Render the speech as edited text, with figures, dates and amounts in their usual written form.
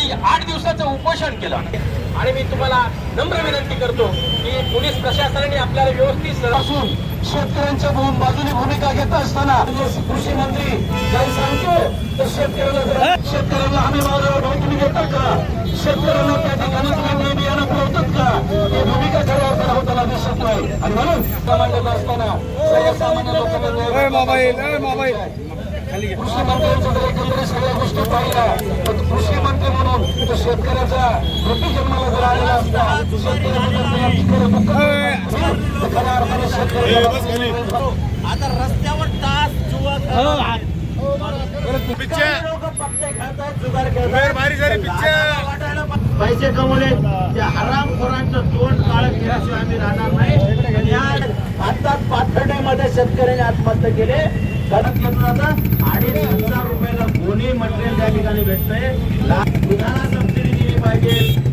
त्यांनी 8 दिवसाचं उपोषण केलं आणि मी तुम्हाला नम्र विनंती करतो की पोलीस प्रशासनाने आपल्याला व्यवस्थित असून शेतकऱ्यांच्या बाजूने भूमिका घेत असताना कृषी मंत्री काही सांगतो तर शेतकऱ्यांना हमी भावावर तुम्ही घेतात का? शेतकऱ्यांना त्या ठिकाणी तुम्ही बियाणं पुरवतात का? ही भूमिका खऱ्या होताना दिसत नाही आणि म्हणून सामान्य असताना सर्वसामान्य लोकांना कृषी मंत्र्यांच्या जर एकंदरीत सगळ्या गोष्टी पाहिल्या तर कृषी मंत्री म्हणून तो शेतकऱ्याचा वृत्ती जन्माला जर आलेला असता खऱ्या अर्थाने शेतकरी आता रस्त्यावर तास पैसे कमवले त्या हरामखोरांचं तोंड काळं केल्याशिवाय आम्ही राहणार नाही. आता पाथर्डीमध्ये शेतकऱ्यांनी आत्महत्या केले. गणित घेतलं जातं 2,500 रुपयाला कोणी मटेरियल त्या ठिकाणी भेटतंय. दुधाला सबसिडी दिली पाहिजे.